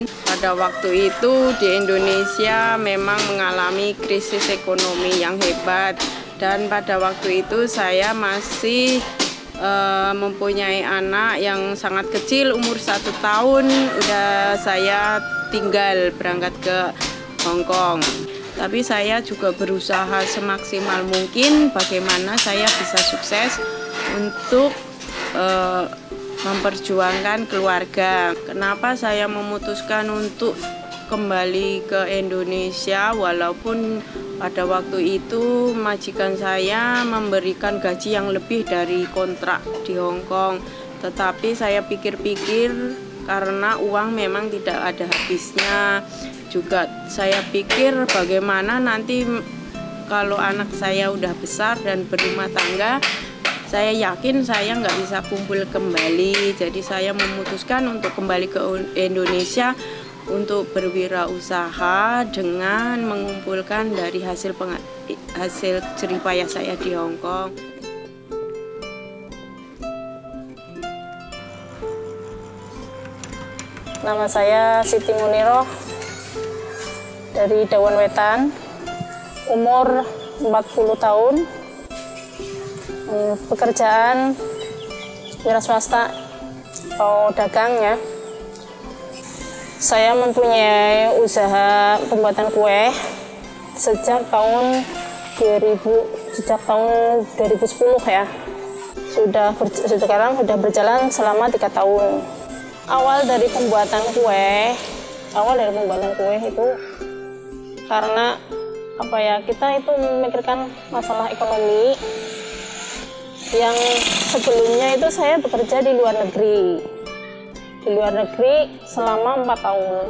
Pada waktu itu di Indonesia memang mengalami krisis ekonomi yang hebat, dan pada waktu itu saya masih mempunyai anak yang sangat kecil, umur 1 tahun. Udah saya tinggal berangkat ke Hong Kong. Tapi saya juga berusaha semaksimal mungkin bagaimana saya bisa sukses untuk memperjuangkan keluarga. Kenapa saya memutuskan untuk kembali ke Indonesia walaupun pada waktu itu majikan saya memberikan gaji yang lebih dari kontrak di Hong Kong. Tetapi saya pikir-pikir karena uang memang tidak ada habisnya. Juga saya pikir bagaimana nanti kalau anak saya udah besar dan berumah tangga, saya yakin saya nggak bisa kumpul kembali. Jadi saya memutuskan untuk kembali ke Indonesia untuk berwirausaha dengan mengumpulkan dari hasil jerih payah saya di Hong Kong. Nama saya Siti Muniroh dari Dawan Wetan, umur 40 tahun. Pekerjaan wira swasta atau dagang ya. Saya mempunyai usaha pembuatan kue sejak tahun 2010 ya. Sekarang sudah berjalan selama 3 tahun. Awal dari pembuatan kue itu karena kita itu memikirkan masalah ekonomi. Yang sebelumnya itu saya bekerja di luar negeri selama 4 tahun,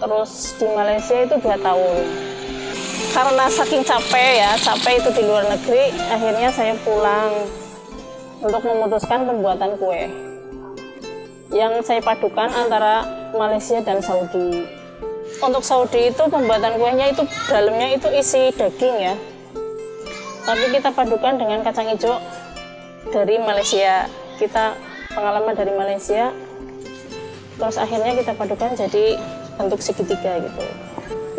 terus di Malaysia itu 2 tahun. Karena saking capek itu di luar negeri, akhirnya saya pulang untuk memutuskan pembuatan kue yang saya padukan antara Malaysia dan Saudi. Untuk Saudi itu pembuatan kuenya itu dalamnya itu isi daging ya, tapi kita padukan dengan kacang hijau dari Malaysia. Kita pengalaman dari Malaysia, terus akhirnya kita padukan jadi bentuk segitiga gitu.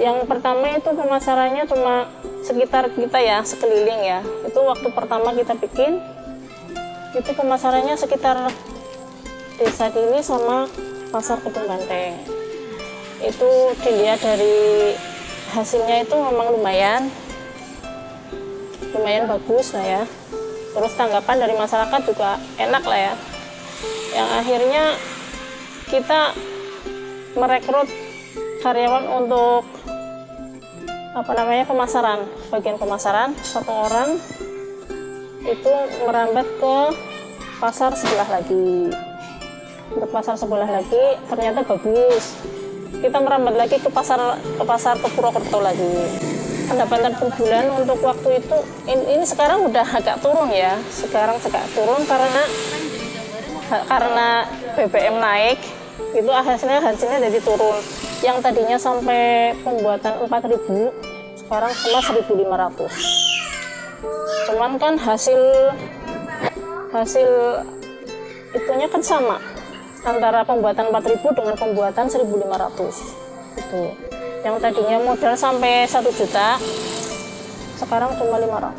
Yang pertama itu pemasarannya cuma sekitar kita ya, sekeliling ya. Itu waktu pertama kita bikin, itu pemasarannya sekitar Desa Dili sama Pasar Kedung Banteng. Itu dilihat dari hasilnya itu memang lumayan bagus lah ya. Terus tanggapan dari masyarakat juga enak lah ya. Yang akhirnya kita merekrut karyawan untuk pemasaran, bagian pemasaran. 1 orang itu merambat ke pasar sebelah lagi. Untuk pasar sebelah lagi ternyata bagus. Kita merambat lagi ke pasar Purwokerto lagi. Pendapatan per bulan untuk waktu itu ini sekarang udah agak turun ya. Sekarang turun karena BBM naik, itu hasilnya jadi turun. Yang tadinya sampai pembuatan 4.000, sekarang cuma 1.500. Cuman kan hasil itunya kan sama antara pembuatan 4.000 dengan pembuatan 1.500 itu. Yang tadinya modal sampai 1 juta, sekarang cuma 500.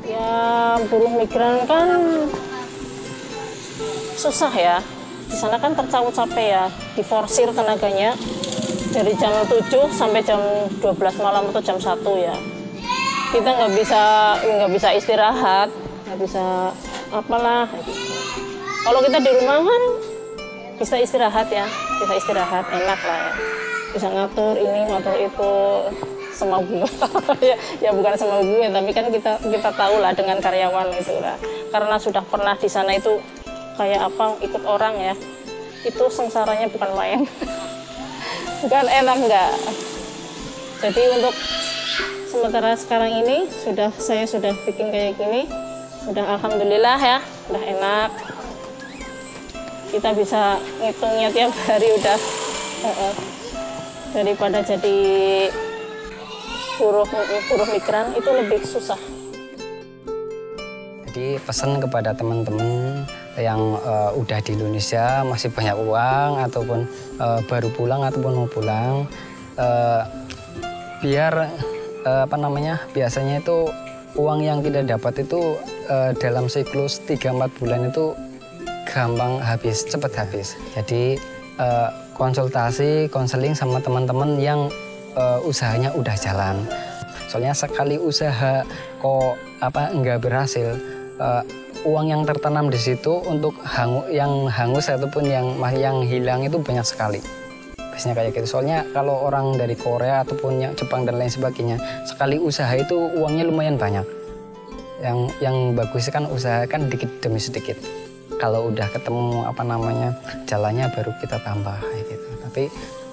Ya, buruh migran kan susah ya. Di sana kan tercapek ya, diforsir tenaganya dari jam 7 sampai jam 12 malam atau jam 1 ya. Kita nggak bisa istirahat, nggak bisa apalah. Kalau kita di rumah kan bisa istirahat ya, enak lah ya. Bisa ngatur ini, ngatur itu, semau gue. ya bukan semau gue, tapi kan kita tahu lah dengan karyawan itu lah. Karena sudah pernah di sana itu kayak ikut orang ya. Itu sengsaranya bukan main. Bukan enak enggak. Jadi untuk sementara sekarang ini saya sudah bikin kayak gini, udah alhamdulillah ya, udah enak. Kita bisa ngitungnya tiap hari udah daripada jadi buruh migran itu lebih susah. Jadi pesan kepada teman-teman yang udah di Indonesia masih banyak uang ataupun baru pulang ataupun mau pulang, biar biasanya itu uang yang kita dapat itu dalam siklus 3-4 bulan itu gampang habis, cepat habis. Jadi konsultasi, konseling sama teman-teman yang usahanya udah jalan. Soalnya sekali usaha kok nggak berhasil, uang yang tertanam di situ untuk yang hangus ataupun yang hilang itu banyak sekali. Biasanya kayak gitu. Soalnya kalau orang dari Korea ataupun yang Jepang dan lain sebagainya, sekali usaha itu uangnya lumayan banyak. Yang bagus kan usaha kan dikit demi sedikit. Kalau udah ketemu jalannya baru kita tambah kayak gitu. Tapi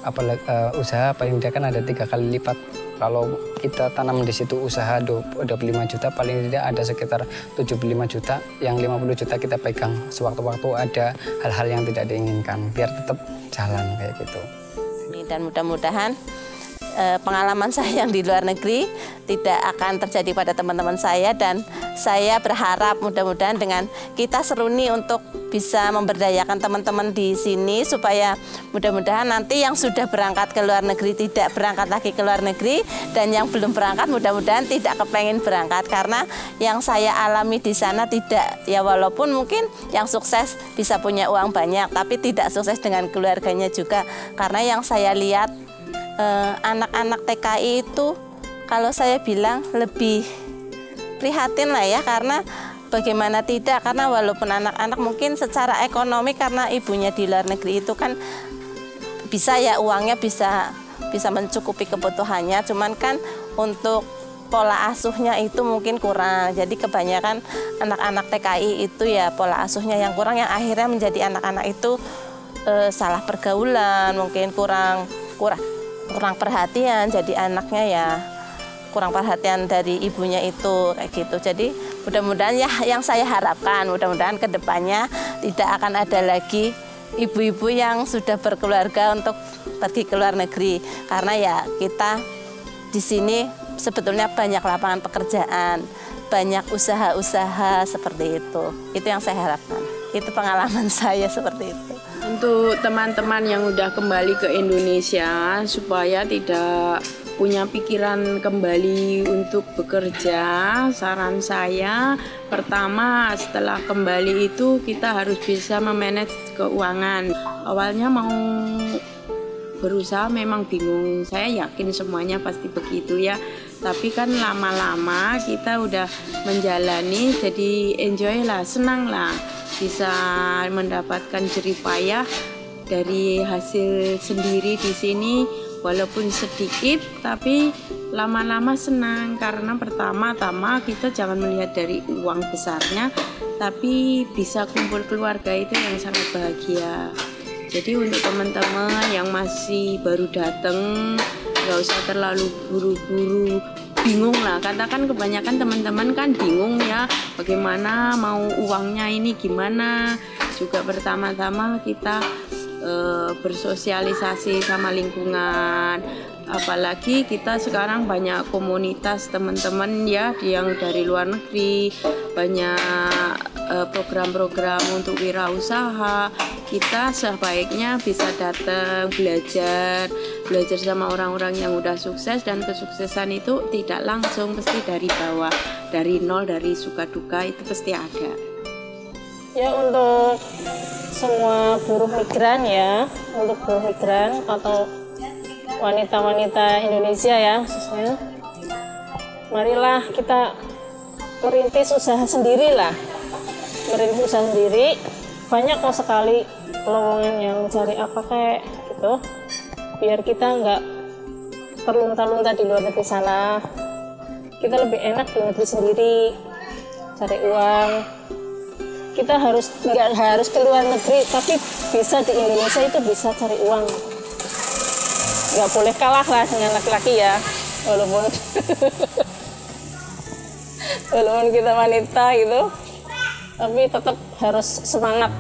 apalagi usaha paling tidak kan ada 3 kali lipat. Kalau kita tanam di situ usaha 25 juta, paling tidak ada sekitar 75 juta, yang 50 juta kita pegang sewaktu-waktu ada hal-hal yang tidak diinginkan, biar tetap jalan kayak gitu. Dan mudah-mudahan pengalaman saya yang di luar negeri tidak akan terjadi pada teman-teman saya, dan saya berharap mudah-mudahan dengan kita seruni untuk bisa memberdayakan teman-teman di sini supaya mudah-mudahan nanti yang sudah berangkat ke luar negeri tidak berangkat lagi ke luar negeri, dan yang belum berangkat mudah-mudahan tidak kepengen berangkat, karena yang saya alami di sana tidak, ya walaupun mungkin yang sukses bisa punya uang banyak tapi tidak sukses dengan keluarganya juga, karena yang saya lihat anak-anak TKI itu kalau saya bilang lebih prihatin lah ya, karena bagaimana tidak, karena walaupun anak-anak mungkin secara ekonomi karena ibunya di luar negeri itu kan bisa ya uangnya bisa mencukupi kebutuhannya, cuman kan untuk pola asuhnya itu mungkin kurang. Jadi kebanyakan anak-anak TKI itu ya pola asuhnya yang kurang, yang akhirnya menjadi anak-anak itu salah pergaulan, mungkin kurang perhatian, jadi anaknya ya kurang perhatian dari ibunya itu kayak gitu. Jadi mudah-mudahan ya yang saya harapkan mudah-mudahan ke depannya tidak akan ada lagi ibu-ibu yang sudah berkeluarga untuk pergi ke luar negeri, karena ya kita di sini sebetulnya banyak lapangan pekerjaan, banyak usaha-usaha seperti itu. Itu yang saya harapkan. Itu pengalaman saya seperti itu. Untuk teman-teman yang udah kembali ke Indonesia supaya tidak punya pikiran kembali untuk bekerja, saran saya pertama setelah kembali itu kita harus bisa memanage keuangan. Awalnya mau berusaha memang bingung, saya yakin semuanya pasti begitu ya, tapi kan lama-lama kita udah menjalani, jadi enjoy lah, senang lah, bisa mendapatkan jerih payah dari hasil sendiri di sini, walaupun sedikit tapi lama-lama senang, karena pertama-tama kita jangan melihat dari uang besarnya, tapi bisa kumpul keluarga itu yang sangat bahagia. Jadi untuk teman-teman yang masih baru datang, nggak usah terlalu buru-buru bingung lah, katakan kebanyakan teman-teman kan bingung ya bagaimana mau uangnya ini gimana. Juga pertama-tama kita bersosialisasi sama lingkungan, apalagi kita sekarang banyak komunitas teman-teman ya yang dari luar negeri, banyak program-program untuk wirausaha. Kita sebaiknya bisa datang belajar sama orang-orang yang udah sukses, dan kesuksesan itu tidak langsung, pasti dari bawah, dari nol, dari suka duka itu pasti ada. Ya, untuk semua buruh migran ya, untuk buruh migran atau wanita-wanita Indonesia ya khususnya, marilah kita merintis usaha sendiri lah, merintis usaha sendiri. Banyak kok sekali lowongan yang cari apa kayak gitu, biar kita nggak terlunta-lunta di luar negeri sana. Kita lebih enak di negeri sendiri cari uang. Kita nggak harus ke luar negeri, tapi bisa di Indonesia itu bisa cari uang. Nggak boleh kalah lah dengan laki-laki ya, walaupun walaupun kita wanita gitu, tapi tetap harus semangat.